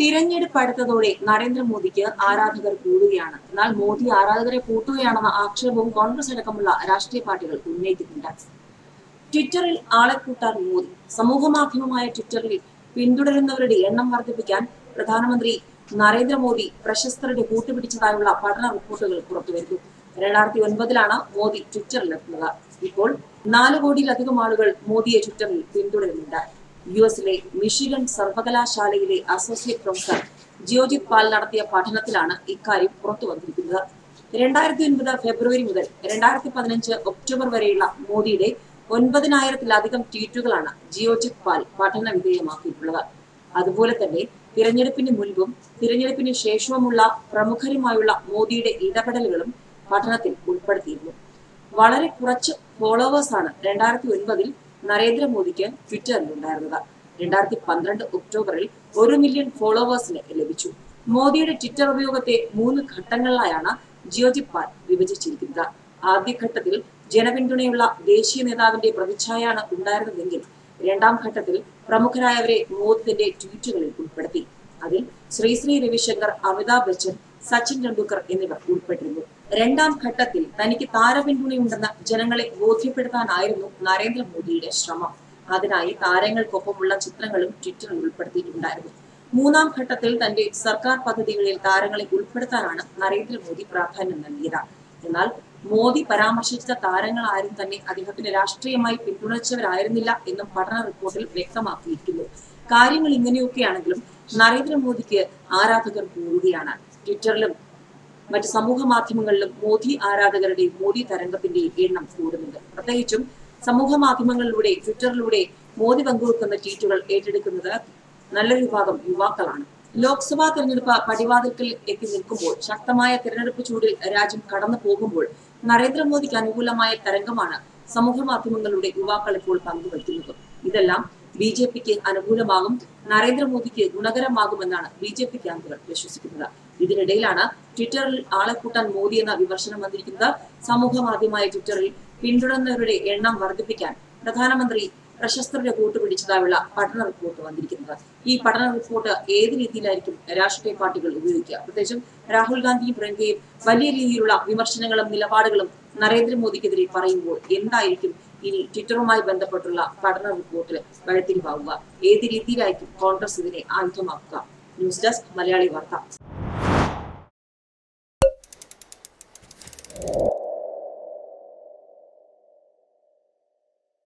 തിരഞ്ഞെടുപ്പ് അടുത്തതോടെ നരേന്ദ്രമോദിക്ക് ആരാധകർ കൂടുകയാണ്. എന്നാൽ മോദി ആരാധകരെ കൂട്ടുകയാണെന്ന ആക്ഷേപവും കോൺഗ്രസ് അടക്കമുള്ള രാഷ്ട്രീയ പാർട്ടികൾ ഉന്നയിക്കുന്നുണ്ട്. ട്വിറ്ററിൽ ആളെ കൂട്ടാൻ മോദി. സമൂഹ മാധ്യമമായ ട്വിറ്ററിൽ പിന്തുടരുന്നവരുടെ എണ്ണം വർദ്ധിപ്പിക്കാൻ പ്രധാനമന്ത്രി നരേന്ദ്രമോദി പ്രശസ്തരുടെ കൂട്ടുപിടിച്ചതായുള്ള പഠന റിപ്പോർട്ടുകൾ പുറത്തുവരുന്നു. 2009 മോദി ട്വിറ്ററിലെത്തുന്നത്. ഇപ്പോൾ 4 കോടിയിലധികം ആളുകൾ മോദിയെ ട്വിറ്ററിൽ പിന്തുടരുന്നുണ്ട്. യുഎസിലെ മിഷിഗൺ സർവകലാശാലയിലെ അസോസിയേറ്റ് പ്രൊഫസർ ജിയോജിത് പാൽ നടത്തിയ പഠനത്തിലാണ് ഇക്കാര്യം പുറത്തു വന്നിരിക്കുന്നത്. 2009 ഫെബ്രുവരി മുതൽ 2015 ഒക്ടോബർ വരെയുള്ള മോദിയുടെ 9000-ത്തിലധികം ട്വീറ്റുകളാണ് ജിയോജിത് പാൽ പഠന വിധേയമാക്കിയിട്ടുള്ളത്. അതുപോലെ തന്നെ തിരഞ്ഞെടുപ്പിന് മുൻപും തിരഞ്ഞെടുപ്പിന് ശേഷവുമുള്ള പ്രമുഖരുമായുള്ള മോദിയുടെ ഇടപെടലുകളും പഠനത്തിൽ ഉൾപ്പെടുത്തിയിരുന്നു. വളരെ കുറച്ച് ഫോളോവേഴ്സാണ് 2009 നരേന്ദ്രമോദിക്ക് ട്വിറ്ററിൽ ഉണ്ടായിരുന്നത്. 2012 ഒക്ടോബറിൽ 1 മില്യൺ ഫോളോവേഴ്സിന് ലഭിച്ചു. മോദിയുടെ ട്വിറ്റർ ഉപയോഗത്തെ 3 ഘട്ടങ്ങളിലായാണ് ജിയോജിത് പാൽ വിഭജിച്ചിരിക്കുന്നത്. ആദ്യഘട്ടത്തിൽ ജനപിന്തുണയുള്ള ദേശീയ നേതാവിന്റെ പ്രതിച്ഛായയാണ് ഉണ്ടായിരുന്നതെങ്കിൽ രണ്ടാം ഘട്ടത്തിൽ പ്രമുഖരായവരെ മോദി തന്റെ ട്വീറ്റുകളിൽ ഉൾപ്പെടുത്തി. അതിൽ ശ്രീ രവിശങ്കർ, അമിതാഭ് ബച്ചൻ, സച്ചിൻ ടെണ്ടുൽക്കർ എന്നിവർ ഉൾപ്പെട്ടിരുന്നു. രണ്ടാം ഘട്ടത്തിൽ തനിക്ക് താരപിന്തുണയുണ്ടെന്ന് ജനങ്ങളെ ബോധ്യപ്പെടുത്താനായിരുന്നു നരേന്ദ്രമോദിയുടെ ശ്രമം. അതിനായി താരങ്ങൾക്കൊപ്പമുള്ള ചിത്രങ്ങളും ട്വിറ്ററിൽ ഉൾപ്പെടുത്തിയിട്ടുണ്ടായിരുന്നു. മൂന്നാം ഘട്ടത്തിൽ തന്റെ സർക്കാർ പദ്ധതികളിൽ താരങ്ങളെ ഉൾപ്പെടുത്താനാണ് നരേന്ദ്രമോദി പ്രാധാന്യം നൽകിയത്. എന്നാൽ മോദി പരാമർശിച്ച താരങ്ങൾ ആരും തന്നെ അദ്ദേഹത്തിന് രാഷ്ട്രീയമായി പിന്തുണച്ചവരായിരുന്നില്ല എന്നും പഠന റിപ്പോർട്ടിൽ വ്യക്തമാക്കിയിരിക്കുന്നു. കാര്യങ്ങൾ ഇങ്ങനെയൊക്കെയാണെങ്കിലും നരേന്ദ്രമോദിക്ക് ആരാധകർ കൂടുകയാണ്. ട്വിറ്ററിലും മറ്റ് സമൂഹ മാധ്യമങ്ങളിലും മോദി ആരാധകരുടെ മോദി തരംഗത്തിന്റെ എണ്ണം കൂടുന്നുണ്ട്. പ്രത്യേകിച്ചും സമൂഹ മാധ്യമങ്ങളിലൂടെ ട്വിറ്ററിലൂടെ മോദി പങ്കുവെക്കുന്ന ട്വീറ്റുകൾ ഏറ്റെടുക്കുന്നത് നല്ലൊരു വിഭാഗം യുവാക്കളാണ്. ലോക്സഭാ തെരഞ്ഞെടുപ്പ് പടിവാതിൽക്കൽ എത്തി നിൽക്കുമ്പോൾ, ശക്തമായ തെരഞ്ഞെടുപ്പ് ചൂടിൽ രാജ്യം കടന്നു പോകുമ്പോൾ നരേന്ദ്രമോദിക്ക് അനുകൂലമായ തരംഗമാണ് സമൂഹ മാധ്യമങ്ങളിലൂടെ യുവാക്കൾ ഇപ്പോൾ പങ്കുവയ്ക്കുന്നത്. ഇതെല്ലാം ബിജെപിക്ക് അനുകൂലമാകും, നരേന്ദ്രമോദിക്ക് ഗുണകരമാകുമെന്നാണ് ബിജെപി ക്യാമ്പുകൾ വിശ്വസിക്കുന്നത്. ഇതിനിടയിലാണ് ട്വിറ്ററിൽ ആളെ കൂട്ടാൻ മോദി എന്ന വിമർശനം വന്നിരിക്കുന്നത്. സമൂഹ മാധ്യമമായ ട്വിറ്ററിൽ പിന്തുടരുന്നവരുടെ എണ്ണം വർദ്ധിപ്പിക്കാൻ പ്രധാനമന്ത്രി പ്രശസ്തരുടെ കൂട്ടുപിടിച്ചതായുള്ള പഠന റിപ്പോർട്ട് വന്നിരിക്കുന്നത്. ഈ പഠന റിപ്പോർട്ട് ഏത് രീതിയിലായിരിക്കും രാഷ്ട്രീയ പാർട്ടികൾ ഉപയോഗിക്കുക? പ്രത്യേകിച്ചും രാഹുൽ ഗാന്ധിയും പ്രിയങ്കയും വലിയ രീതിയിലുള്ള വിമർശനങ്ങളും നിലപാടുകളും നരേന്ദ്രമോദിക്കെതിരെ പറയുമ്പോൾ എന്തായിരിക്കും ഇനി ട്വിറ്ററുമായി ബന്ധപ്പെട്ടുള്ള പഠന റിപ്പോർട്ടിൽ വഴിത്തിരിവാകുക? ഏത് രീതിയിലായിരിക്കും കോൺഗ്രസ് ഇതിനെ ആയുധമാക്കുക? ന്യൂസ് ഡെസ്ക് മലയാളി വാർത്ത.